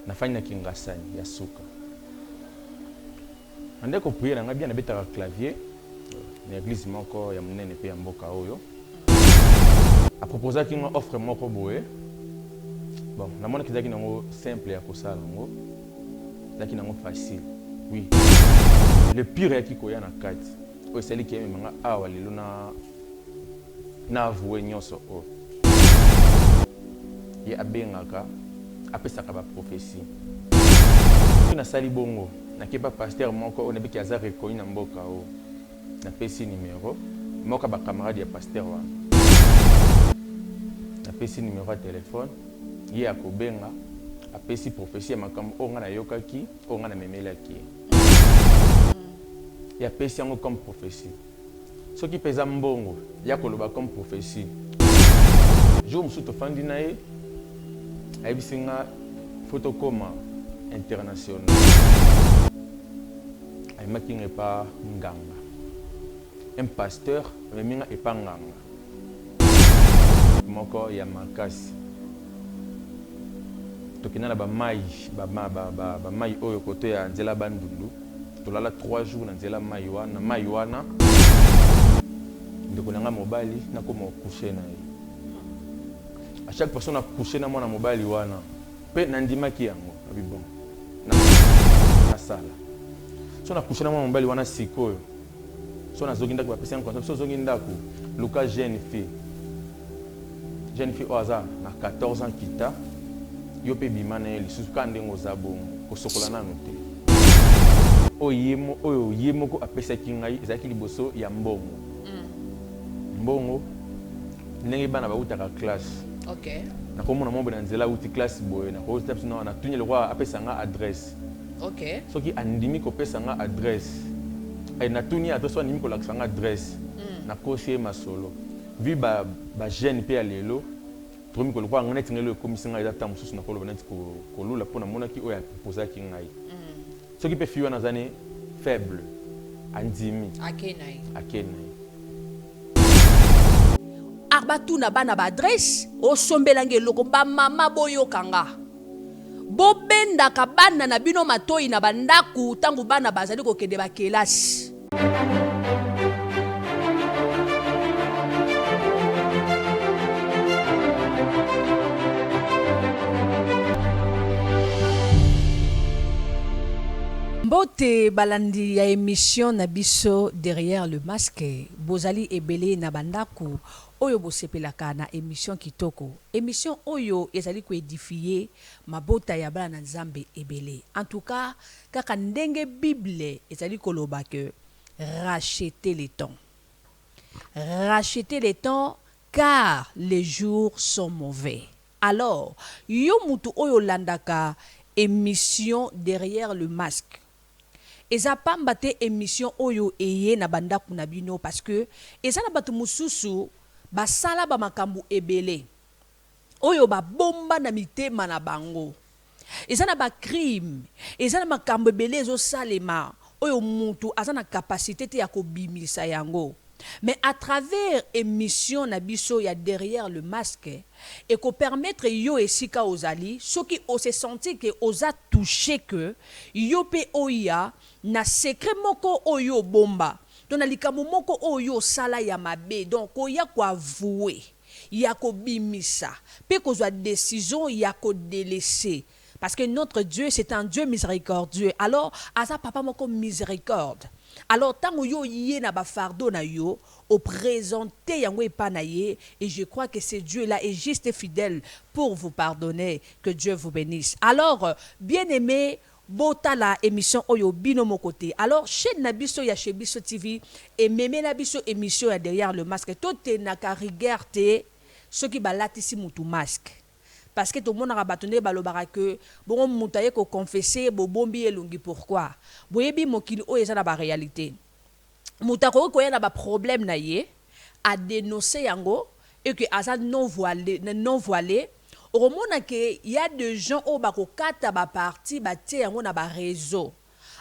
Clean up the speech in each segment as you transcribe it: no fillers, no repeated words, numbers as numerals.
nafani na kingasani ya suka ande ko prier nga bien na betaka clavier na église moko ya munene pe ya mboka oyo a proposer ki nga offre moko boye bon na mona kizaki nango simple ya kosala ngo laki nango facile oui le pire ya kikoya na kati o seli ki nga awa lelo na avouer nyoso o ye abengaka apesaka ba prophétie na sali bongo na kepa pasteur moko on ebiki aza reconnu na mboka o na pesi numéro moko ba camarade ya pasteur wa na pesi numéro ya téléphone ye akobenga apesi prophétie ya makambo o nga na yokaki o nga na memelaki ya pesi yango comme prophétie soki pesa mbongo ya koloba comme prophétie jour musu tofandi na ye ayebisinga photokoma international ayemaki nga epa nganga un pasteur ameminga epa nganga moko ya makasi tokenda na bamai oyo kote ya nzela bandundu tolala 3 jours na nzela mai wana ndeko nanga mobali nakoma coucher na ye à chaque personne a couché na mwana mobali wana pe nandimaki yango abi bon na sala so na couché na mwana mobali wana sikoyo so na zogi ndako bapesa yango so zogi ndako luka jeune fille oza na 14 ans kita yo pe bimana ye lisusu ka ndengo za bongo kosokola nanu te oyo yemoko apesaki ngai ezalaki liboso ya mbongo ndenge bana bautaka classe. Ok. Na komona mwa na nzela uti classe boy na ko steps na tunye le roi apesa nga adresse. Ok. Soki andimi ko pesa nga adresse. Ay na tuni adresse wa ndimi ko laksa nga adresse. Na kosie masolo. Vi ba jeune pe alelo. Tromi ko le roi ngane tingelo komisinga eza tamu susu na ko lo banati ko lula pona mona ki oya proposer ki ngai. Soki pe fiwa na zane faible. Andimi. Akenai. Arbatu na bana ba adresse o sombelange loko ba mama boyo kanga bobenda ka bana na bino matoi na bandaku tangu bana bazali ko kende ba kelasi. Mbote balandi ya émission na biso derrière le masque bozali ebele na bandaku oyo bosepelaka na émission kitoko émission oyo ezali ko édifier mabota ya bana na Nzambe ebele. En tout cas kaka ndenge Bible ezali koloba que racheter les temps car les jours sont mauvais. Alors yo mutu oyo landaka émission derrière le masque eza pamba te émission oyo eye na bandaku na bino parce que eza na batu mususu basala ba makambu ebele oyo ba bomba na mitema na bango eza na ba crime eza na makambu ebele ezo salema oyo mutu aza na capacité te ya kobimisa yango. Mais à travers émission na biso ya derrière le masque et ko permettre yo esika ozali soki o se sentir que oza touché que yo pe oya na secret moko oyo bomba donc na likambo moko oyo sala ya mabe donc oya ko avouer ya ko bimisa pe ko zwa décision ya ko délaisser. Parce que notre Dieu, c'est un Dieu miséricordieux. Alors, asa papa moko miséricorde. Alors, tant yo yé na ba fardeau na yo, au présenter yango epa na ye, et je crois que ce Dieu-là est juste et fidèle pour vous pardonner. Que Dieu vous bénisse. Alors, bien-aimé, bota la émission oyo bino mon côté. Alors, chez Nabiso ya chez Biso TV, et même Nabiso émission ya derrière le masque, tout est na ka regarder ce qui balatisi mutu masque. Parce que tout le monde a battu balobara que bon mutaye ko confesser bo bombi elungi pourquoi boyebi mokili o eza na ba réalité mutako ko ya na ba problème na ye a dénoncer yango et que asa non voilé au moment que il y a des gens au bako kata ba parti ba tie yango na ba réseau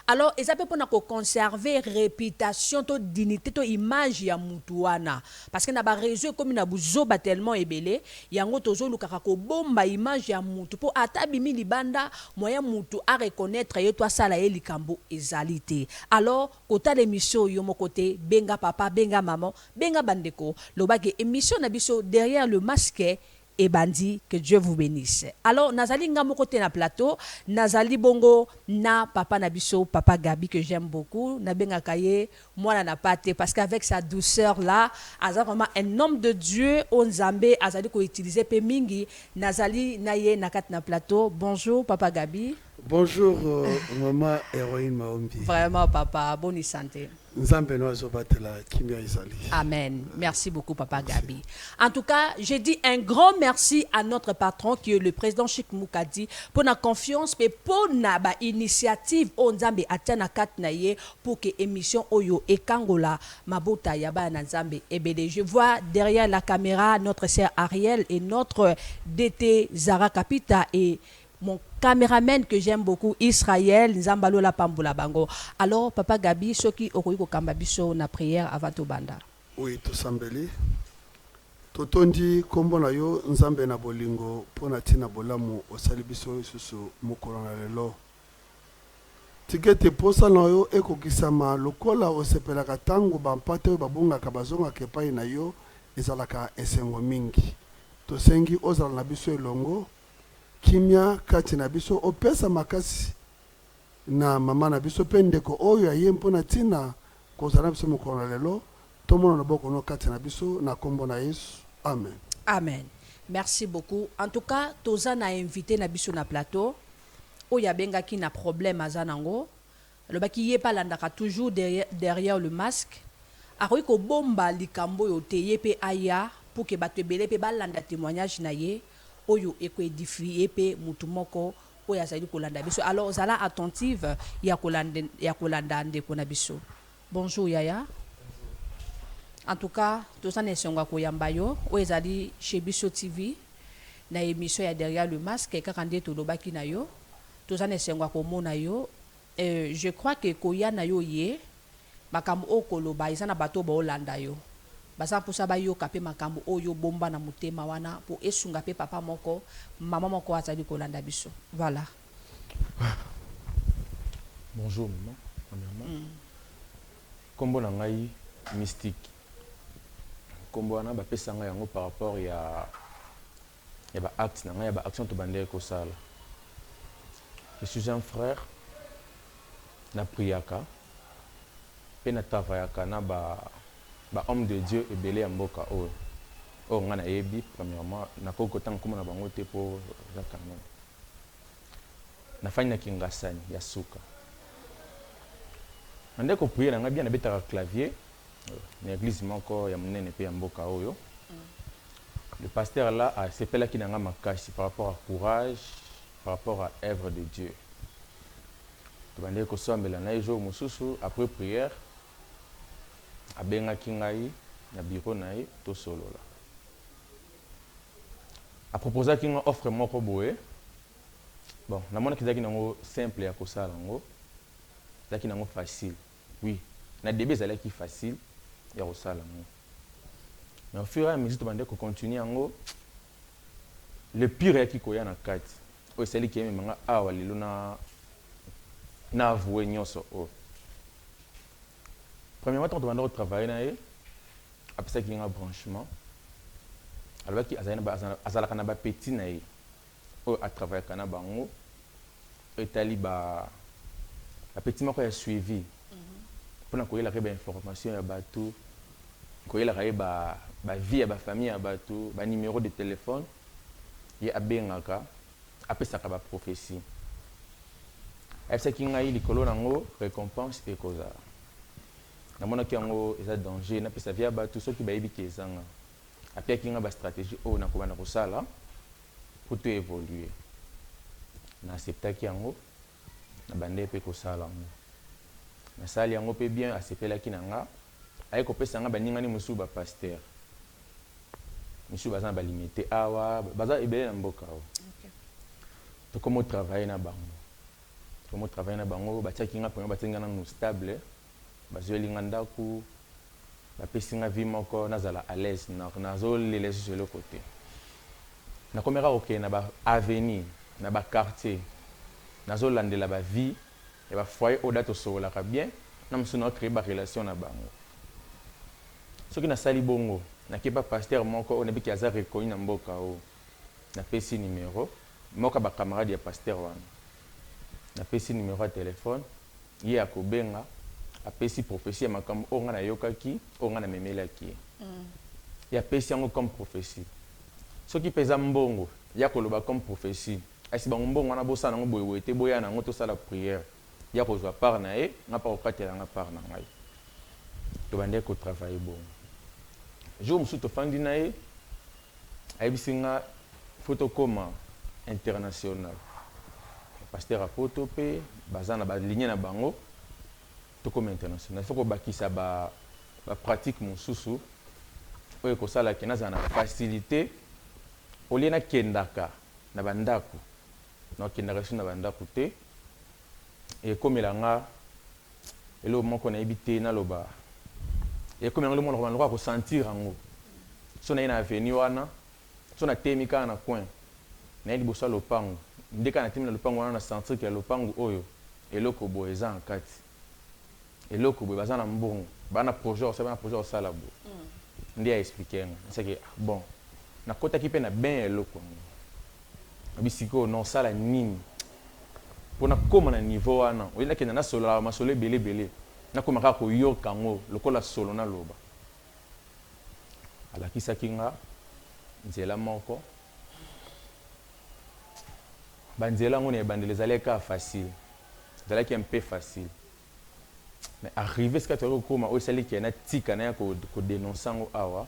alors eza pe pona ko conserver réputation to dignité to image ya mutu wana parce que na ba réseau comme na buzoba tellement ebele yango tozo lukaka ko bomba image ya mutu po ata bimi libanda moya mutu a reconnaître ye to sala ye likambo ezalité alors kota l'émission yo mo côté benga papa benga maman benga bandeko lobaki émission na biso derrière le masque et bandi, que Dieu vous bénisse. Alors, Nazali ngamo côté na plateau, Nazali bongo na papa Nabiso, papa Gabi que j'aime beaucoup, Nabenga Kaye, moi na pate parce qu'avec sa douceur là, Azali vraiment un homme de Dieu, on Zambé, Azali ko utiliser pe mingi, Nazali naye nakat na plateau. Bonjour papa Gabi. Bonjour maman héroïne Maombi. Vraiment papa, bonne santé. Amen. Merci beaucoup, Papa Gabi. En tout cas, j'ai dit un grand merci à notre patron qui est le président Chik Moukadi pour la confiance et pour la initiative Onzambe Atiana Katnaye pour que l'émission Oyo et Kangola Mabota Yaba Nanzambe Ebele. Je vois derrière la caméra notre sœur Ariel et notre DT Zara Kapita et mon caméraman que j'aime beaucoup, Israël, Nzambalo la Pamboula Bango. Alors, Papa Gabi, ceux qui ont eu Kambabiso na prière avant tout banda. Oui, tout sambeli. Totondi kombo na yo Nzambe na bolingo pona tina bolamu osalibiso susu mukolana lelo. Tikete posa na yo ekokisama lokola osepelaka tango bampate babunga kabazonga kepai na yo ezalaka esengo mingi. Tosengi ozala na biso elongo. Kimia kati na biso opesa makasi na mama na biso pendeko oyo aye mpona tina kozala biso mokolo lelo tomona na boko no kati na biso na kombo na Yesu. Amen. Amen. Merci beaucoup. En tout cas, toza na invité na biso na plateau oyo benga ki na problème azanango. Le baki ye pa landaka toujours derrière le masque. Akoyi ko bomba likambo yo teye pe aya pour que bato ebele pe balanda témoignage na ye. Oyo eko édifié pe mutumoko oya sali kolanda biso. Alors zala attentive ya kolanda ndeko na biso. Bonjour Yaya. En tout cas, tout ça n'est songa koyamba yo oyo ezali chez Biso TV na émission ya derrière le masque kakande to lobaki na yo. Tout ça n'est songa komona yo. Je crois que koya na yo ye makambo okoloba izana bato ba olanda yo. Basa pour ça ba yo kapé makambo oyo bomba na mutema wana pour esunga pe papa moko maman moko azali kolanda biso. Voilà. Bonjour maman. Premièrement. Kombo na ngai mystique. Kombo na ba pesa ngai yango par rapport ya ba acte na ngai ba action to bande ko sala. Je suis un frère na priaka pe na travayaka na ba homme de Dieu et belé en boka oh ngana ebi premièrement na kokota nkuma na bango te po za kanon na fanya kingasani ya suka ande ko prier na bien na beta clavier na église moko ya munene pe ya mboka oyo le pasteur là a sepela ki nanga makasi par rapport à courage par rapport à œuvre de Dieu to bande ko sombela na jour mususu après prière abenga kingai na bureau nae to solola a proposer kinga offre moko boye bon na mona kizaki nango simple ya kosala ngo zaki nango facile oui na début zalaki facile ya kosala ngo mais au fur et à mesure to bande ko continuer ngo le pire ya kikoya na kati o seli keme manga awa lelo na avouer nyoso o. Premièrement, quand on va travailler, après ça, il y a un branchement. Alors, il y a un petit à travers le bango. Et il y a un petit qui a suivi. Pour qu'on ait la information, il y a la vie, la famille, le numéro de téléphone. Il y a un après ça, il y a une prophétie. Après ça, il y a une récompense et cause. Na mona ki yango eza danger na pesa via bato soki bayebi ki ezanga apia ki nga ba stratégie o na kobana kosala pour te évoluer na accepta ki yango na bande pe kosala yango na sali yango pe bien acceptela ki nanga ay ko pesa nga baningani musu ba pasteur musu bazana ba limité awa baza ebele na mboka o to comme travailler na bango Comme travailler na bango batiaki nga pona batenga na nous stable bazweli nga ndako bapesi nga vie moko nazala à l'aise nazolela sur le côté nakomeka kokende na baavenir na baquartier nazolandela bavie ya bafoyer oyo da tosololaka bien na mosusu naocrée barelation na bango soki nasali bongo nakepa pasteur moko oyo nabiki aza reconnu na mboka oyo napesi numéro moko bakamarade ya pasteur wana napesi numéro ya telefone ye akobenga apesi prophétie ya makambo oyo nga nayokaki oyo nga namemelaki ye apesi yango comme prophétie soki mpe eza mbongo ya koloba comme prophétie asi bango mbongo wana bosala nango boyeboye te boya nango tosala prière ya kozwa part na ye nga mpa kokatela nga part na ngai tobandeki kotravaille bongo jour mosusu tofandi na ye ayebisi nga fo tokóma international pasteur apoto mpe baza na baligne na bango tokóma international fo kobakisa bapratique mosusu oyo ekosalaki nazala na facilité olie nakendaka na bandako nakendaka so na bandako te ekomela nga eloko moko nayebi te naloba ekomela nga lokola lokola kosentir yango so naye na avenue wana so natemi kaka na coin naye liboso ya lopango nde kaka natemi na lopango wana na sentir ke ya lopango oyo eloko boye eza na kati eloko boye baza na mbongo bana projet osala boye nde aexplike nga nasaki bon nakotaki mpe na ben eloko yango abisiko nosala nini mpo nakóma na niveau wana oye nakenda nasolola masolo ebele nakóma kaka koyoka yango lokola solo naloba alakisaki nga nzela moko banzela yango na ebandeli ezalaki kaka facile ezalaki un peu facile mais arrivé sika toyaki kokóma oyo esaliki ya natika na ya kodénonce yango awa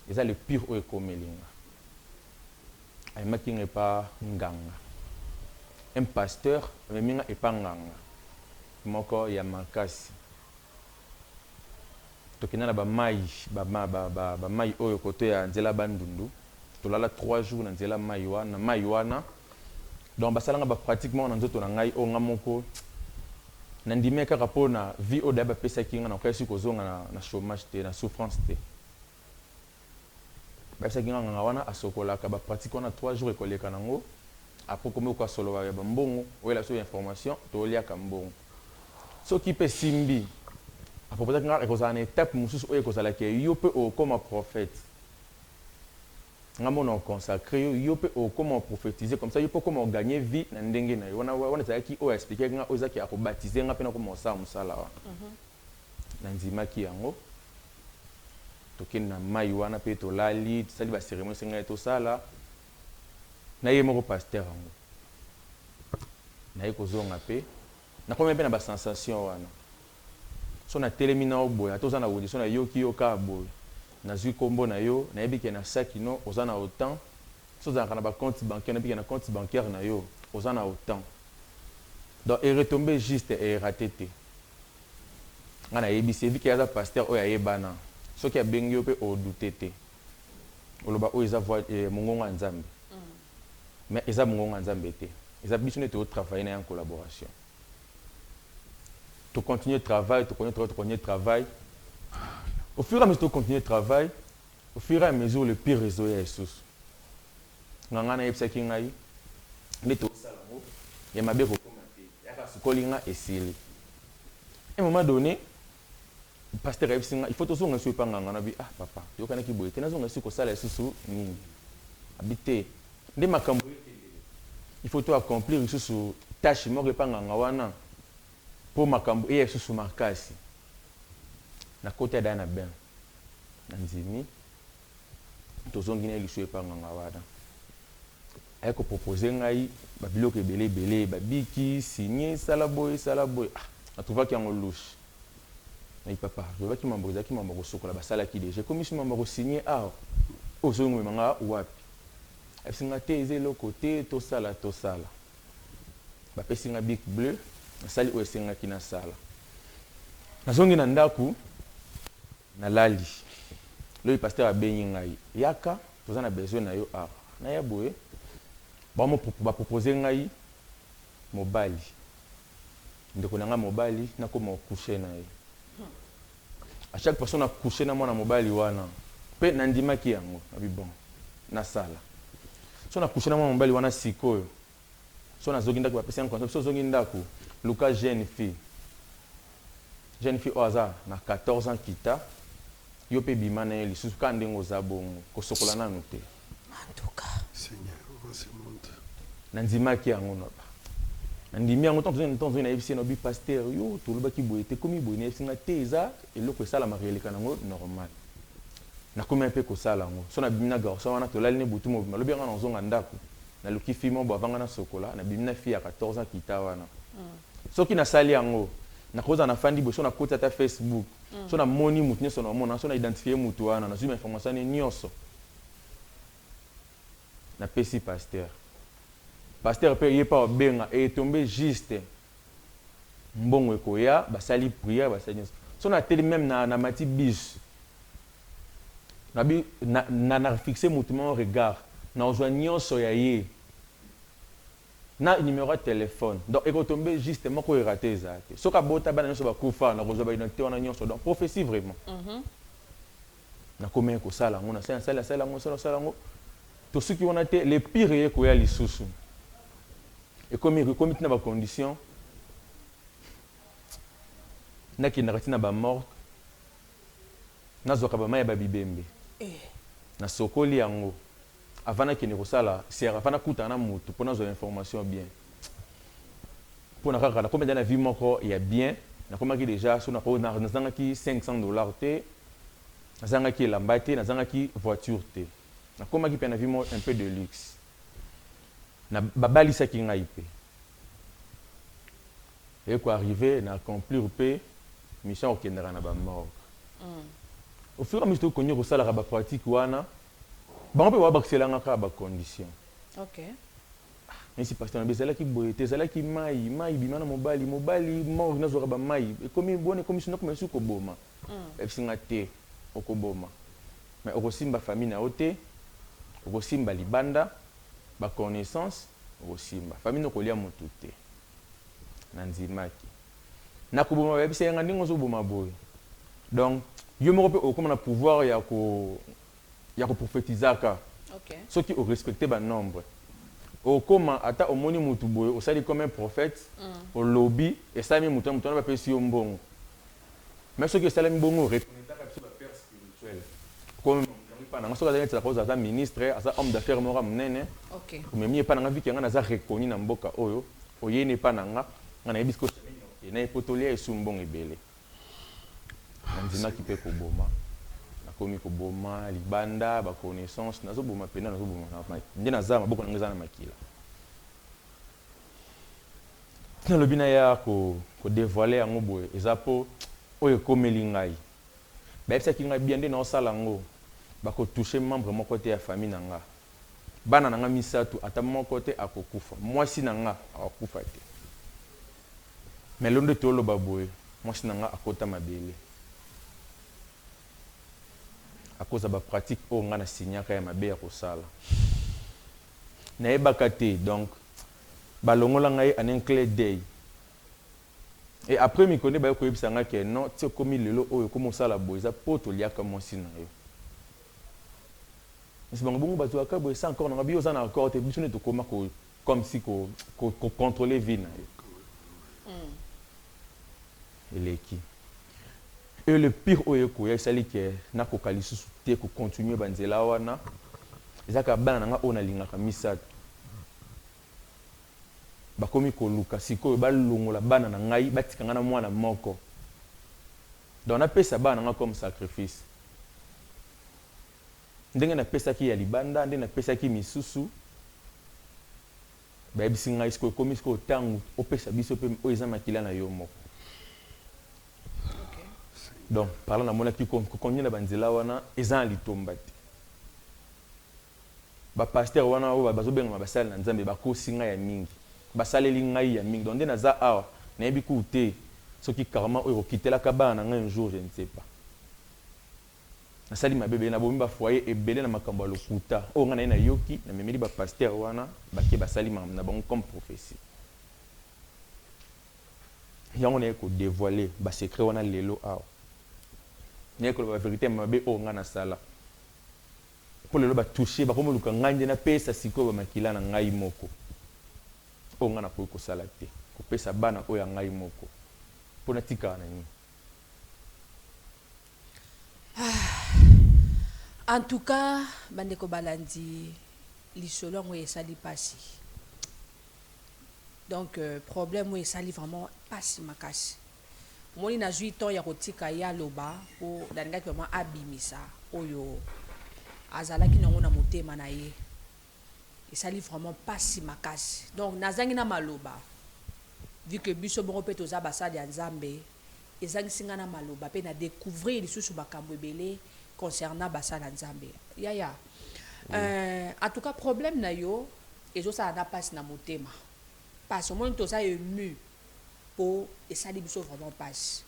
eza le pire oyo ekomeli nga ayemaki nga epa nganga un pasteur amemi nga epa nganga moko ya makasi tokenda na bamai oyo koto ya nzela bandundu tolala 3 jours na nzela mai wana donc basalanga bapratiquement na nzoto na ngai oyo nga moko nandimi kaka mpo na vie oyo daya bapesaki nga nakokaki kozonga na chômage te na souffrance te bayebisaki nga nganga wana asokolaka bapratique wana 3 jours ekoleka nango apres komi okasoloba ya bambongo oyela so information toliaka mbongo soki mpe simbi aproposaki nga ekozala na étape mosusu oyo ekozalaki yo mpe okoma prophète nga mona oconsacré yo mpe okoma oprophétise comme ça yo mpe okoma oganye vie na ndenge na yo wana ezalaki oyo aexplikaki nga oyo ezalaki akobatize nga mpe nakoma osala mosala wana nandimaki yango tokende na mai wana mpe tolali tosali bacérémonie esengai tosala naye moko pasteur yango naye kozonga mpe nakomi mpe na basensation wana so natelemi na yo boye ata oza na audition nayoki yo kaka boye nazwi nkombo na yo nayebiki na sakino oza na autant so ozalaka na bacompte bancaire nayebiki na compte bancaire na yo oza na autant donc eretombe juste erate te nga nayebisi eviki aza pasteur oyo ayebana soki abengi yo mpe odute te oloba oyo eza mongongo ya nzambe mais eza mongongo ya nzambe te eza biso nde totravaille na ye en collaboration tocontinue travail au fur et à mesure que continuer le travail au fur et à mesure le pire réseau ya lisusu nganga nayebisaki ngai nde tosala ngo ya mabe kokoma te yaka sukoli nga esili un moment donné pasteur ayebisi nga il faut tozonga so epanganga na bi papa yokanaki boye te nazonga si kosala lisusu nini abi te nde makambo il faut to accomplir lisusu tâche moko epanganga wana mpo makambo eya lisusu makasi nakoti adaya na ben na nzimi tozongi na liso epanganga wana aye kopropose ngai babiloko ebele babiki signé sala boye natrouvaki yango louche nayi papa yobaki mambo ezalaki mambo kosokola basalaki deja komisi mambo kosigné awa ozongomemanga wapi abisinga te eza eloko te tosala bapesi nga bic bleu nasali oyo esengaki nasala nazongi na ndako nalali loyi pasteur abengi ngai yaka toza na besoin na yo awa naya boye bapropose ngai mobali ndeko nanga mobali nakoma coucher na ye. À chaque personne a couché na mwana mobali wana. Pe nandimaki yango, abi bon. Na sala. So na couché na mwana mobali wana sikoyo. So na zogi ndako ba pesa yango so zogi ndako. Luka jeune fille. Jeune fille oaza na 14 ans kita. Yo pe bimana ye lisusu ka ndengo za bongo ko sokola nanu te. En tout cas, Seigneur, ouvre ce monde. Nandimaki yango na ba. Nandimi yango tonzo na ebisi no bi pasteur yo to lobaki boye te komi boye na ebisi na te eza eloko esala marieleka nango normal. Na komi un peu ko sala yango. So na bimina garçon wana to lali ne butu mo bima lobi nga na zonga ndako. Na luki fimo bo avanga na sokola na bimina fille ya 14 ans kita wana. Soki na sali yango na koza na fandi bo so na kota ta Facebook. So na moni mutu nyoso na mona so na identifier mutu wana na zuma information ni nyoso. Na pesi pasteur. Pasteur pe yepa obenga et tombé juste mbongo ekoya basali prière basali so na télé même na mati bis na bi na fixer mutumo regard na ozwa nyonso ya ye na numéro de téléphone donc eko tombé juste moko eraté ezate so ka bota bana nyonso bakufa na kozwa ba identité wana nyonso donc prophétie vraiment na komé ko sala ngona sala ngo to suki wana te le pire ye ko ya lisusu. Et comme il y a des conditions, il y a des morts, il y a des bibembe. Na sokoli yango avant que ne sala c'est avant na kuta na mutu pour nos informations bien. Pour na kaka comme dans la vie moko il y a bien, na comme déjà so na ko na zanga ki $500 te, na zanga ki lambate, na zanga ki voiture te. Na comme ki pe na vie un peu de luxe. Na babalisa ki ngai pe et quoi arriver na accomplir pe mission okendera na ba mort au fur et à mesure que nous sala ba pratique wana ba pe wa bakselanga ka ba condition. OK. Mais si pasteur na bezala ki boyete zala ki mai bimana mobali mort na zo ba mai et comme bonne comme si comme su ko boma et singa te okoboma mais okosimba famille na ote okosimba libanda ba connaissance osimba famille no kolia mutu te nanzimaki na kuboma ba bisa yanga ndingo zo boma boy donc yo moko pe okoma na pouvoir ya ko prophétisaka. OK. Ceux qui ont respecté ba nombre okoma ata omoni mutu boy osali comme un prophète au lobby et ça mi mutu na ba pesi yo mbongo mais ceux qui salami mbongo reconnaître ka ba père spirituel comme pana ngaso ka za cause za ministre asa homme d'affaires mora munene. OK. Umemie pana nga viki nga na za reconnu na mboka oyo oyene pana nga na ebisko na epotolia esumbong ebele nzina ki pe ko boma na komi ko boma libanda ba connaissance nazo boma pena nazo boma na ndina za maboko na ngeza na makila na lobina ya ko dévoiler yango boye ezapo oyo komeli ngai ba epsa ki ngai bien nde na osala ngo ba ko toucher membre moko te ya famille na nga bana na nga misatu ata moko te akokufa mwasi na nga akokufa te mais londe tolo baboye mwasi na nga akota mabele akoza ba pratique o nga na signaka ya mabe ya kosala na yebaka te donc balongola ngai en un clé d'œil et après mi connaît ba ko yebisa nga ke non ti komi lelo oyo komo sala boye za poto liaka mwasi na yo. Mais bon bon bazo ka boye ça encore na bio za na encore te biso ne to koma ko comme si ko contrôler vie na yo. Eleki et le pire oyo ko ya sali ke na ko kalisusu te ko continuer banzela wana ezaka bana nga ona lingaka misatu bakomi ko luka sikoyo balongola bana na ngai batika nga na mwana moko donc na pesa bana nga comme sacrifice ndenge na pesa ki ya libanda ndenge na pesa ki misusu ba ebisi ngai sikoyo komi sikoyo tangu opesa biso pe o eza makila na yo moko. Donc parlant na mona ki ko konye na banzela wana eza litomba te ba pasteur wana o bazo benga basali na nzambe bakosi ngai ya mingi basaleli ngai ya mingi donc nde naza awa na yebi ku te soki karama oyo kitela ka bana ngai un jour je ne sais pas nasali mabebe na bomi ba foyer ebele na makambo ya lokuta o nga na yoki na memeli ba pasteur wana bake basali na bango comme prophétie yango na ko dévoiler ba secret wana lelo awa na ko ba vérité mabe o nga na sala pour lelo ba toucher ba komo luka nganje na pesa siko ba makila na ngai moko o nga na ko sala te ko pesa bana o ya ngai moko pona tika na ni. En tout cas, bandeko balandi lisolo ngo esali pasi. Donc problème ngo esali vraiment pasi makasi. Moni na 8 ans ya kotika ya loba po dalinga ki vraiment abimisa oyo azalaki nango na motema na ye. Esali vraiment pasi makasi. Donc nazangi na maloba. Vu que biso bongo pe toza basali ya Nzambe, ezangi singa na maloba pe na découvrir lisusu makambo ebele concernant basala Nzambe. Ya. En tout cas problème na yo ezo ça na passe na motema. Parce que moi to ça ému pour esali biso vraiment passe.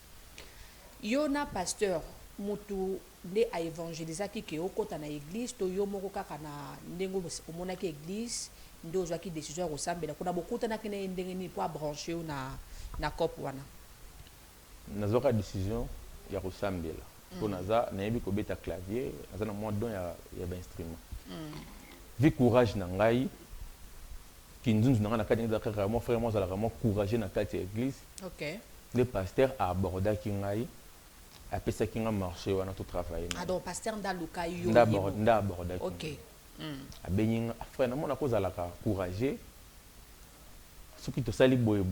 Yo na pasteur mutu nde a évangéliser ki okota na église to yo moko kaka na ndengo omona ki église ndo ozwa ki décision ko sambela kuna bokuta na kene ndenge ni pour brancher na cop wana. Nazoka décision ya ko sambela. Pour naza na yebi ko beta clavier, naza na mwa don ya ba instrument. Vi courage na ngai ki nzunzu na kati nda kaka mo frère mo za la mo courage na kati ya église. OK. Le pasteur a abordé ki ngai a pesa ki nga marché wana to travailler. Ah donc pasteur nda luka yo. Nda abordé. OK. A beninga frère na mona ko za la ka courage. Soki to sali boye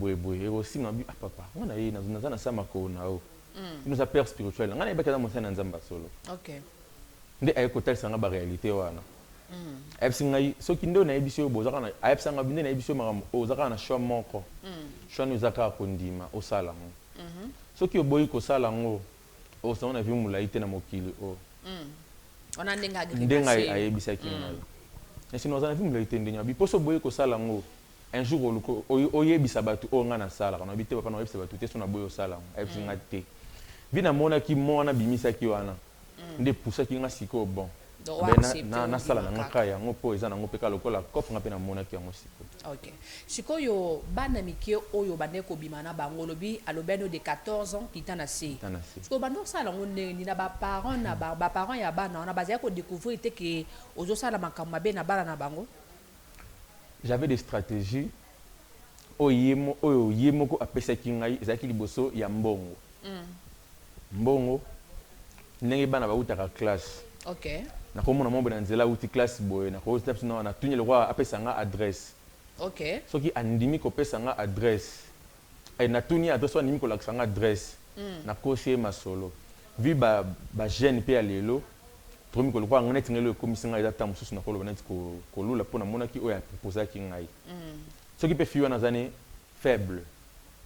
et aussi na bi papa. Ngana ye na sama ko na o. Nous a père spirituel. Ngana yeba kaza monsana Nzamba solo. OK. Nde ayeko talisa nga ba réalité wana. Ayebisi ngai soki ndo na yebiso yo bozaka na ayebisa nga binde na yebiso makambo ozaka na choix moko. Choix nous aka kondima osala ngo. Soki oboyi ko sala ngo osana vi mulaite na mokili o. On a ndenga ayebisa ki ngai. Esi nozana vi mulaite ndenya bi poso boyi ko sala ngo. Un jour oyebisa batu o nga na sala kana bite papa na oyebisa batu te so na boyi osala ngo. Ayebisi nga te. Vina mona ki mona bimisa ki wana nde poussa ki nga siko bon na sala na ngaka ya ngopo eza na ngopeka lokola kof nga pe na mona ki yango siko. OK. Siko yo bana mike oyo bane ko bimana bango lobi alobeno de 14 ans qui tana se. Siko bando sala ngone ni na ba parents na ba parents ya bana na bazaya ko découvrir te que ozo sala makambo mabe na bana na bango. J'avais des stratégies oyo yemo ko apesa ki ngai ezaki liboso ya mbongo. Mbongo ndenge bana bautaka classe. OK. Na komona mombe na nzela uti classe boy na ko steps na tunye le roi apesa nga adresse. OK. Soki andimi ko pesa nga adresse. Ay na tuni adresse wa ndimi ko lakisa nga adresse. Na kosie masolo. Vi ba jeune pe alelo. Promis ko le roi ngone tingelo komisi nga eza tamu susu na kolo banati ko lula pona mona ki oya proposer ki ngai. Soki pe fiwa na zane faible.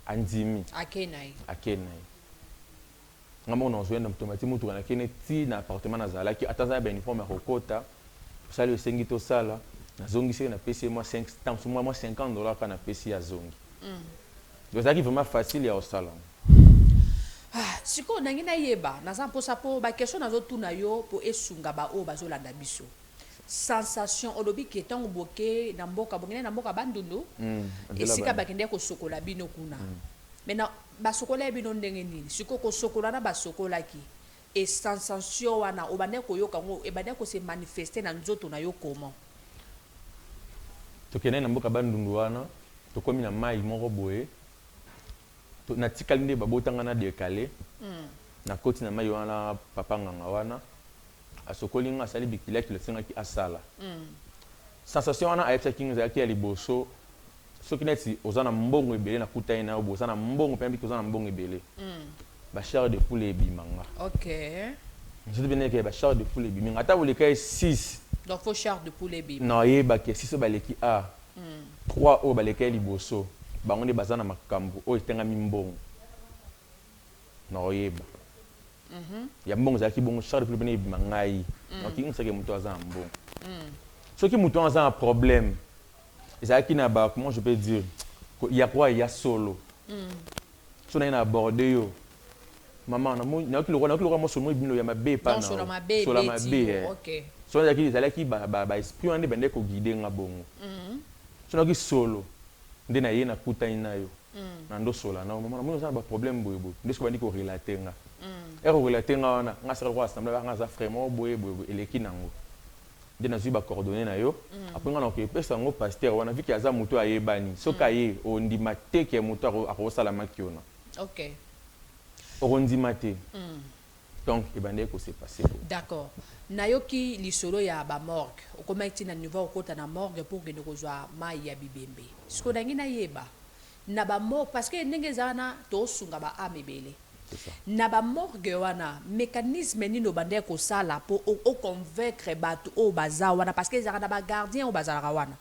Andimi. Akenai. Ngamo na zoenda mtomati mutu kana kene ti na appartement na zala ki ataza ba uniforme ya kokota sali osengi to sala na zongi se na pesi moi 5 temps moi $50 kana pesi ya zongi. Donc ça qui vraiment facile ya osala. Siko nangi na yeba na za mposa po ba question na zo tuna yo po esunga ba o bazo landa biso. Sensation olobi ki etango boke na mboka bongene na mboka bandundu. Esika bakende ko sokola bino kuna. Maintenant basokola bino ndenge nini siko ko sokola na basokola ki et sensation wana obane ko yoka ngo ebane ko se manifester na nzoto na yo comment to kene na mboka bandundu wana to komi na mai moko boye to na tikali nde babotanga na décalé na koti na mai wana papa nganga wana asokoli nga sali bikila ki lesenga ki asala sensation wana ayetsa kinga za ki ya liboso soki neti ozana mbongo ebele na kutai na obo ozana mbongo pembi kozana mbongo ebele ba chair de poule ebimanga. OK. Je te bien que ba chair de poule ebimanga ata boleka 6 donc faut chair de poule ebimanga non yeba ke 6 baleki a 3 o baleka liboso bango nde bazana makambo o etenga mbongo no yeba ya mbongo za ki bongo chair de poule bene ebimanga yi donc inga ke muto azana mbongo soki muto azana problème ezaki na ba comment je peux dire il y a quoi il y a solo so na abordé yo maman na ki lo mo solo bino ya mabe pa na solo mabe OK so na ki ezalaki ba esprit ande bende ko guider nga bongo so na ki solo nde na ye na kutani na yo na ndo sola na mama na mona ba problème boye boye nde so bandi ko relater nga ko relater nga wana nga sera ko assemblée nga za vraiment boye boye eleki nango nde na zui ba coordonner na yo après nga na ko pesa ngo pasteur wana viki aza muto ayebani soka ye ondima te ke muto akosala makiona OK orondima te donc ebande ko s'est passé d'accord nayoki lisolo ya ba morgue okomaki na niveau okota na morgue pour gene kozwa mai ya bibembe siko nangi na yeba na ba morgue parce que ndenge zana to sunga ba amebele na ba morgue wana mécanisme nino bande ko sala pour o convaincre batu o baza wana parce que ezaka ba gardien o bazala wana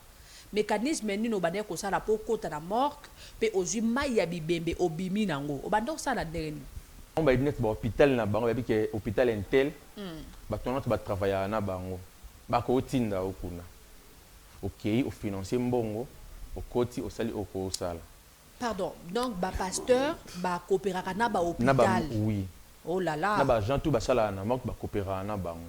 mécanisme nino bande ko sala pour kota na morgue pe ozwi mai ya bibembe obimi nango obande ko sala ndenge. On va dire que l'hôpital na bango ba que hôpital intel ba tonatu ba travailler na bango ba ko tinda okuna OK au financier mbongo au koti au sali au ko sala pardon donc ba pasteur ba coopérera na ba hôpital oui oh là là na ba gens tout ba sala na mak ba coopérer na bango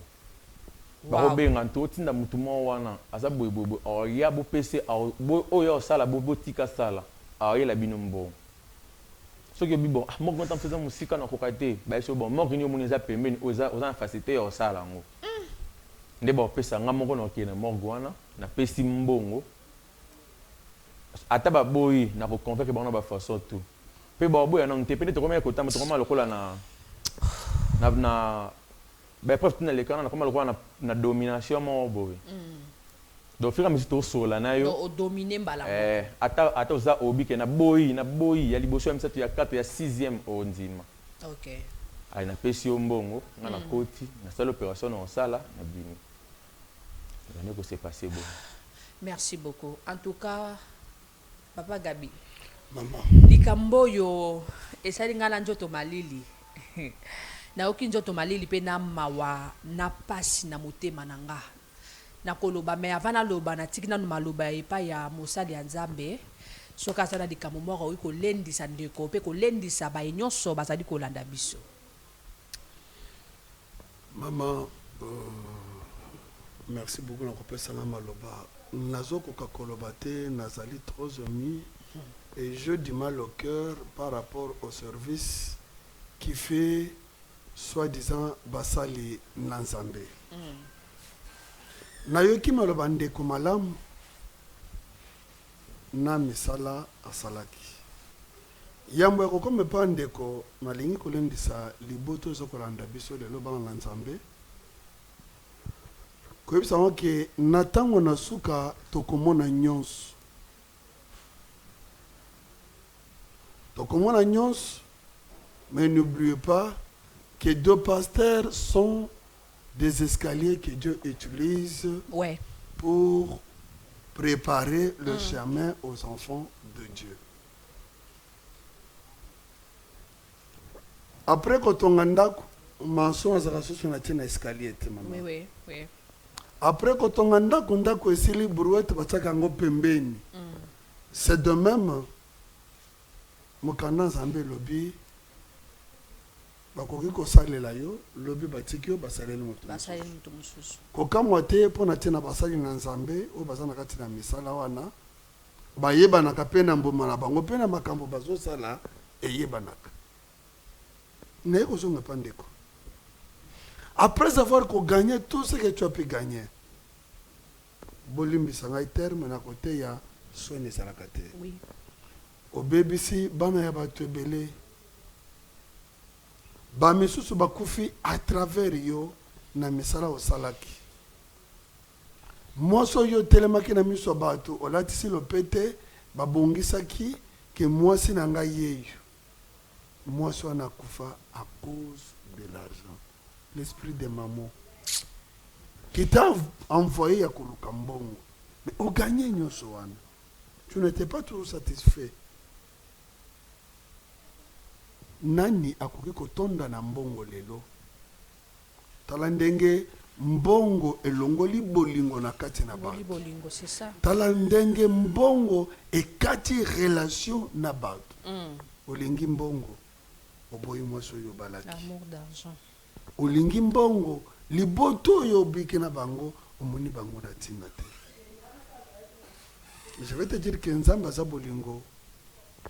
ba ko benga to tinda mutu mo wana asa boy o ya bo pc o yo sala bo tika sala a ye la bino mbongo. Ce qui est bon, moi quand on faisait musique na kokate, ba so bon, moi réunion moneza pembeni oza facilité au sala ngo. Nde ba pesa nga moko na kena morgwana na pesi mbongo. Ata ba boyi na ko convaincre ba na ba façon tout. Pe ba boyi na nte peut-être comment écouter mais comment lokola na ba prof na le kana na comment lokola na domination mo boyi. Donc fira misi to sola na yo o dominer mbala ata oza obi ke na boyi ya liboso ya msatu ya 4 ya 6e ondima OK ai na pesi yo mbongo nga na koti na sala opération na sala na bini na ko s'est passé bon. Merci beaucoup en tout cas papa Gabi maman likambo yo esali ngala njoto malili na oki njoto malili pe na mawa na pasi na motema nanga na koloba me avana loba na tikina no maloba epa ya mosali ya Nzambe soka sana likambo moko oyi ko lendisa ndeko pe ko lendisa ba nyonso bazali ko landa biso. Maman merci beaucoup na kopesa na maloba nazo koka koloba te nazali trop ému et je dis mal au cœur par rapport au service qui fait soi-disant basali na Nzambe. Nayoki maloba ndeko malamu na misala asalaki yambo ekokome pa ndeko nalingi kolendisa liboto ezokolanda biso lelo bana na Nzambe koyebisa ngo ke na ntango na suka tokomona nyonso mais n'oubliez pas que deux pasteurs sont des escaliers que Dieu utilise pour préparer le chemin aux enfants de Dieu. Après quand on a ndako, maçon azaka sur na escalier te maman. Oui. Après quand on a ndako esili brouette bataka ngo pembeni. C'est de même mokanda Nzambe lobi bakoki kosalela yo lobi batiki yo basaleli moto mosusu kokamwa te mpona te na basali na Nzambe oyo baza na kati na misala wana bayebanaka mpe na mboma na bango mpe na makambo bazosala eyebanaka naye kozonga mpa ndeko après avoir kogagné tout ce que tu as pu gagner bolimbisa ngai terme na kote ya soni ezalaka te obebisi bana ya bato ebele bamisusu bakufi à travers yo na misala osalaki mwasi yo telemaki na miso bato olatisi lopete babongisaki ke mwasi na ngai yeyo mwasi wana kufa à cause de l'argent l'esprit de maman qui t'a envoyé ya koluka mbongo mais oganye nyonso wana tu n'étais pas toujours satisfait. Nani akoki kotonda na mbongo lelo tala ndenge mbongo elongoli bolingo na kati na bato tala ndenge mbongo ekati relation na bato olingi mbongo oboyi mwasi oyo balaki amour d'argent olingi mbongo liboto oyo obiki na bango omoni bango na ntina te Je vais te dire que nzambe aza bolingo.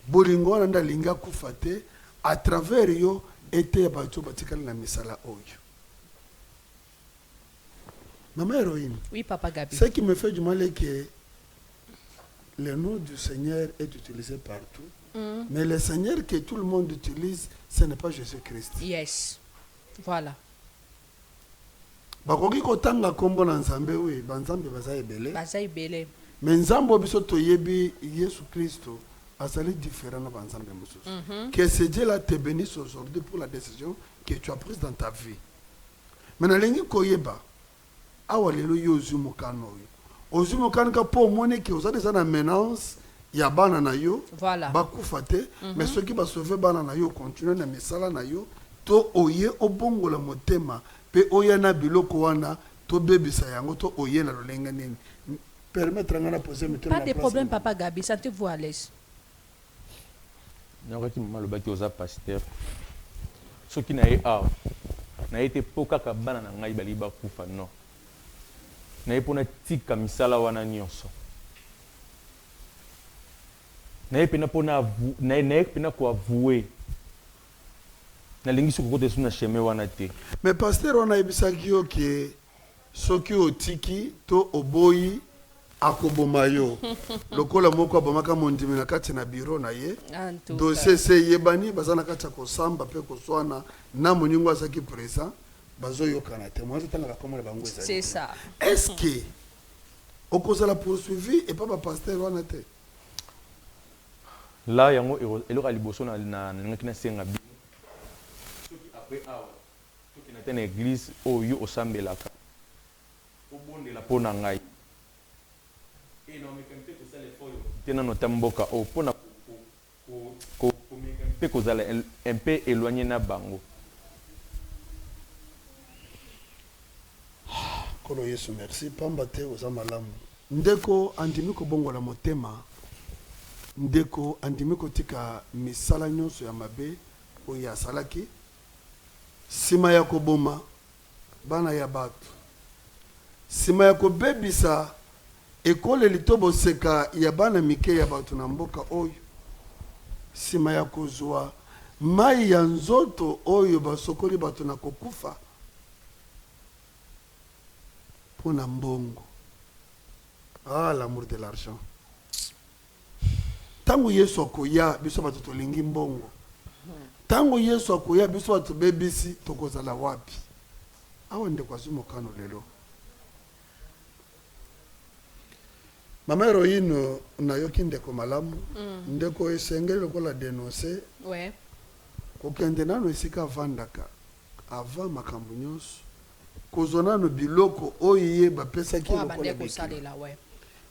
Bolingo wana nda linga kufa te à travers yo ete ya bato batikali na misala oyo. Maman héroïne. Oui, Papa Gabi. Ce qui me fait du mal est que le nom du Seigneur est utilisé partout. Mais le Seigneur que tout le monde utilise, ce n'est pas Jésus-Christ. Yes. Voilà. Bakoki kotanga kombo na nzambe oui, banzambe baza ebele. Baza ibele. Mais nzambe biso toyebi Yesu Christo azali différent na banzambe mosusu. Que ce Dieu là te bénisse aujourd'hui pour la décision que tu as prise dans ta vie. Mais na lengi koyeba awa lelo yozu mokano yo. Ozu mokano ka po mone ke ozali za na menace ya bana na yo. Voilà. Bakufa te, mais ceux qui ba sauver bana na yo continuer na misala na yo to oye obongola motema pe oya na biloko wana to bebisa yango to oye na lolenga nini. Permettre ngana poser me Pas de problème, Papa Gabi, sentez-vous à l'aise. Nyaka ki mama lobaki oza pasteur. Soki na ye awa. Na été poka ka bana na ngai bali bakufa non. Na ye pona tika misala wana nyonso. Na ye pena pona na ye pena ko avouer. Na lingi soko kote suna chemin wana te. Mais pasteur on a ebisaki yo ke soki otiki to oboyi akoboma yo. Lokola moko abomaka mondimi na kati na bureau na ye. Dossier se yebani bazana kati ko samba pe ko swana na moningo azaki présent bazo yokana te. Moi j'étais na komona bango ezali. C'est ça. Est-ce que okozala poursuivi et pas pasteur wana te? Là yango eloko liboso na ngaki na senga bi. Soki après awa soki na tena église oyo osambelaka. Obondela pona ngai. Et non mais quand tu sais les fois tena no tamboka o pona ko meka ko zala un peu éloigné na bango. Kolo Yesu merci pamba te oza malamu. Ndeko andimi ko bongola motema. Ndeko andimi ko tika misala nyonso ya mabe o ya salaki. Sima ya ko boma bana ya batu. Sima ya ko bebisa ekole litobo seka ya bana mike ya batu na mboka oyo. Sima ya kozwa mai ya nzoto oyo basokoli batu na kokufa. Pona mbongo. Ah, l'amour de l'argent. Tango Yesu akoya biso batu tolingi mbongo. Tango Yesu akoya biso batu bebisi tokozala wapi. Awa nde kwa zumo kano lelo. Mama héroïne na yoki ndeko malamu. Ndeko esengeli lokola dénoncer. Ouais. Kokende nano esika vandaka. Avant makambo nyonso. Kozona no biloko oye bapesaki lokola salela, ouais.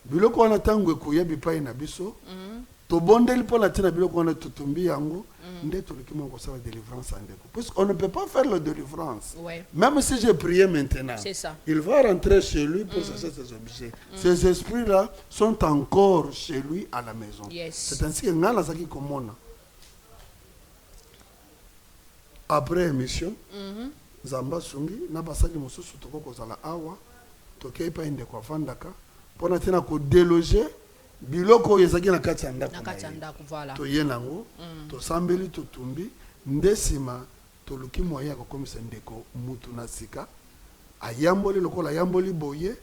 Biloko wana tango ekoya bipai na biso. Tobondeli pona tina biloko wana tutumbi yango. Nde tolukima kosala délivrance andeko. Puisqu'on ne peut pas faire la délivrance. Ouais. Même si j'ai prié maintenant. C'est ça. Il va rentrer chez lui pour chercher ses objets. Ces esprits-là sont encore chez lui à la maison. Yes. C'est ainsi que ngala saki komona. Après émission, Zamba Sungi, na basali mosusu toko kozala awa, tokei pa inde kwa vandaka, pona tena ko déloger biloko ezaki na kati ya ndako. Na kati ya ndako, voilà. To yenango, to sambeli to tumbi, ndesima to luki moya ko komisa ndeko mutu na sika, ayamboli lokola yamboli boye,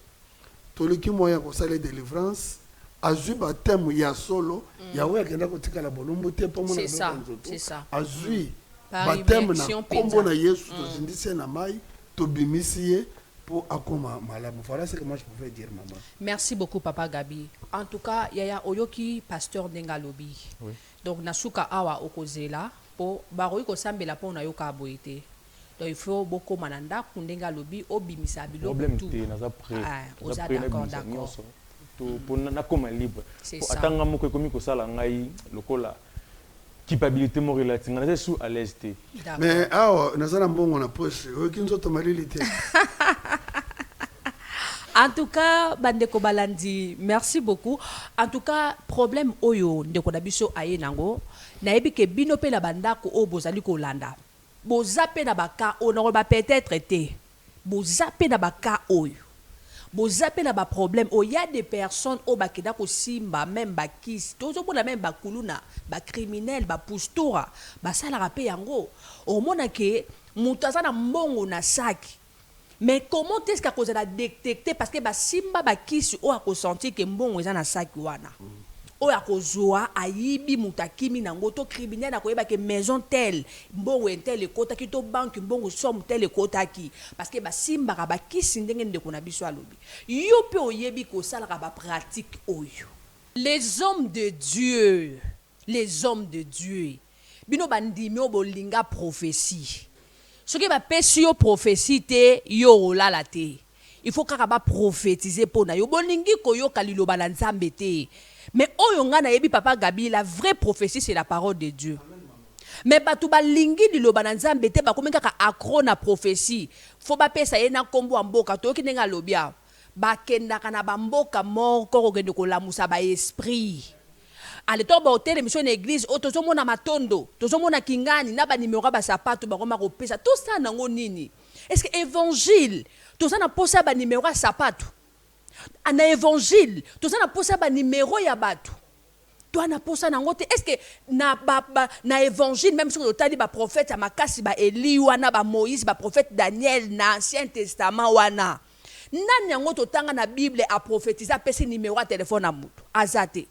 to luki moya ko sala délivrance, azui batemu ya solo, yawe akenda ko tikala bolumbu te po mona nzoto. C'est ça. Azui batemu na kombo na Yesu to zindise na mai to bimisi pour akoma malamu. Voilà ce que moi je pouvais dire, maman. Merci beaucoup, Papa Gabi. En tout cas, yaya oyoki pasteur Ndengalobi. Oui. Donc nasuka awa okozela po baroyi ko sambela po na yoka boité. Donc il faut beaucoup mananda Ndengalobi obimisa biloko tout. Problème te naza prêt. Oza d'accord, d'accord. To pona na koma libre. C'est ça. Atanga moko komi ko sala ngai lokola culpabilité mo relative ngana sous à l'aise te. Mais awa nazana mbongo na poche okinzo to malilité. En tout cas, Bandeko Balandi, merci beaucoup. En tout cas, problème oyo ndeko na biso aye nango, na yebi ke bino pe na bandako o bozali ko landa. Bozape na baka onoro ba peut-être été. Bozape na baka oyo. Vous appelez là problème. Il y a des personnes au bakeda ko simba même bakis. Tous au monde même bakuluna, ba criminel, ba postura, ba sala rapé yango. Au mona ke mutaza na mbongo na saki. Mais comment est-ce qu'à cause de la détecter parce que ba simba bakis o a senti que mbongo eza na saki wana. O a kozwa ayibi mutakimi na ngoto criminel na koyeba ke maison telle mbongo tel ekota ki to banque mbongo somme tel ekota ki parce que ba simba ka bakisi ndenge ndeko na biso alobi yo pe oyebi ko sala ka ba pratique oyo les hommes de Dieu bino bandimi o bolinga prophétie soki ba pesi yo prophétie te yo olala te il faut kaka ba prophétiser pona yo bolingi ko yo kaliloba na nzambe te. Mais oyongana yebi papa Gabi, la vraie prophétie c'est la parole de Dieu. Mais batuba lingi di loba na nzambe te ba komeka ka accro na prophétie. Faut ba pesa ye na kombo amboka to ki nenga lobia. Ba kenda kana ba mboka moko ko gende ko lamusa ba esprit. Ale to ba hotel mission na église o tozo mona matondo, tozo mona kingani na ba numéro ba sapato ba koma ko pesa. Tout ça nango nini? Est-ce que évangile tozo na posa ba numéro sapato? Ana évangile tout ça na posa ba numéro ya batu toi na posa na ngote est-ce que na évangile même si on t'a dit ba prophète makasi ba Eli wana ba Moïse ba prophète Daniel na ancien testament wana nani ngoto tanga na Bible a prophétiser pesi numéro ya téléphone na mutu azate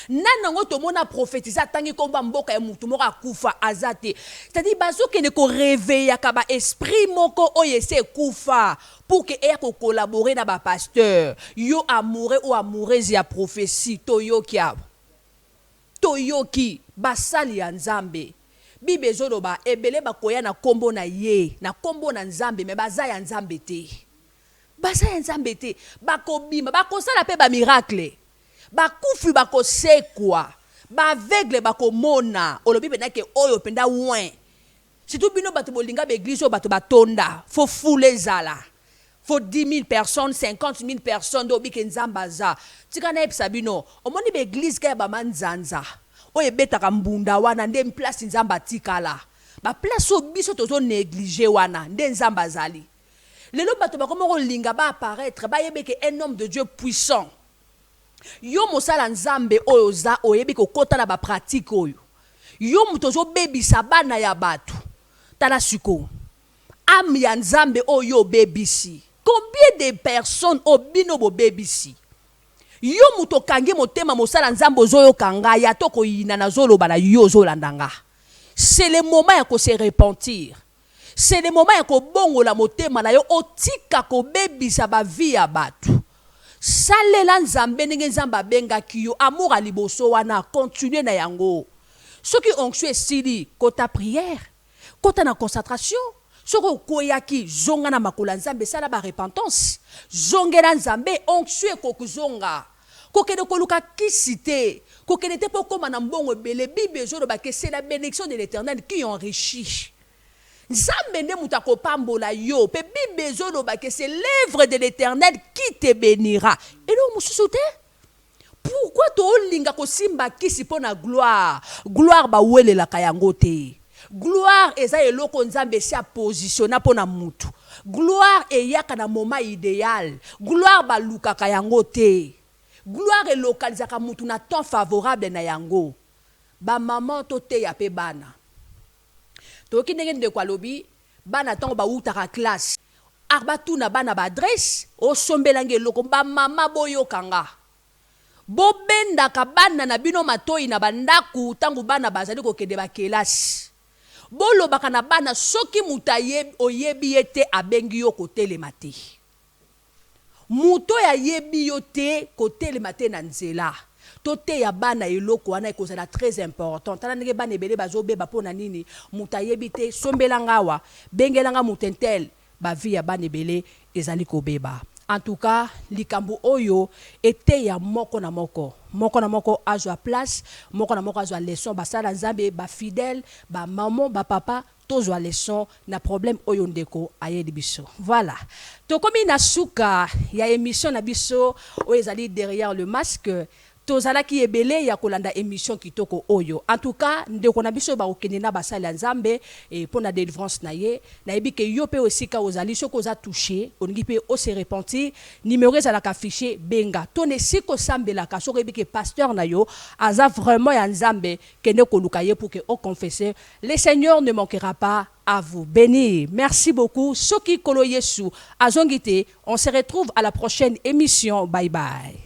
nani ngoto mona prophétiser tangi komba mboka ya mutu moko akufa azate c'est-à-dire bazoke ne ko réveiller ka ba esprit moko oyese kufa pour que aya ko collaborer na ba pasteur yo amoureux ou amoureuse ya prophétie toyoki basali ya nzambe bible zoloba ebele bakoya na kombo na ye na kombo na nzambe me baza ya nzambe te bakobima bakosala pe ba miracle bakufi bakosekwa baveugle bakomona olobi benake oyo penda ouin surtout bino bato bolinga beglise bato batonda faut fouler zala faut 10 000 personnes 50 000 personnes do bike nzambaza tika na epsa bino omoni beglise ka ba manzanza oye betaka mbunda wana nde place nzamba tikala ba place obiso tozo négliger wana nde nzambazali lelo bato bakoma kolinga ba apparaître ba yebeke un homme de Dieu puissant yo mosala nzambe oyo za oyebi ko kota na ba pratique oyo yo mutozo bebisa bana ya batu tala siko am ya nzambe oyo bebisi combien de personnes obino bo bebisi yo muto kangi motema mosala nzambe zoyo kanga ya toko yina na zolo bana yo zolandanga c'est le moment ya ko se repentir c'est le moment ya ko bongola motema na yo otika ko bebisa ba vie ya batu salela nzambe ndenge nzamba benga kiyo amour aliboso wana continuer na yango soki onction esili kota prière kota na concentration soko koyaki zonga na makola nzambe sala ba repentance zongela nzambe onction kokuzonga kokende koluka kisite kokende te pokoma na mbongo bele bible zoloba ke c'est la bénédiction de l'Éternel qui enrichit nzambe nde muta kopambola yo pe bible zoloba ke c'est l'œuvre de l'Éternel qui te bénira et non mususu te pourquoi to linga ko simba kisi pona gloire ba welela kayango te gloire eza eloko nzambe si a positionner pona mutu gloire eyaka na moment idéal gloire ba luka kayango te gloire e localisaka mutu na temps favorable na yango ba maman to te ya pe bana toki ndenge nde kwa lobi bana tango ba utaka classe arbatu na bana ba adresse o sombelange eloko ba mama boyo kanga bobenda ka bana na bino matoi na bandaku tangu bana bazali ko kende ba kelasi bolo baka na bana soki mutaye oyebi ete abengi yo ko telemate muto ya yebi yo te ko telemate na nzela tote ya bana eloko wana ekozala très important tala ndenge bana ebele bazobeba pona nini mutayebi te sombelanga wa bengelanga mutentel ba vie ya bana ebele ezali kobeba. En tout cas, likambo oyo ete ya moko na moko azwa place, moko na moko azwa leçon basala nzambe ba fidèle, ba maman, ba papa tozwa leçon na problème oyo ndeko ayedi biso. Voilà. To komi na suka ya émission na biso o ezali derrière le masque. tozalaki ebele ya kolanda émission kitoko oyo. En tout cas, ndeko na biso ba okende na basali ya Nzambe et pour na délivrance na ye, na yebi ke yo pe aussi ka ozali soko za touché, oningi pe o se repentir, numéro za la affiché benga. Tone siko sambela ka soko yebi ke pasteur na yo aza vraiment ya Nzambe kende ko lukaye pour que o confesser. Le Seigneur ne manquera pas à vous bénir. Merci beaucoup. Soki Kolo Yesu Azongite, on se retrouve à la prochaine émission. Bye bye.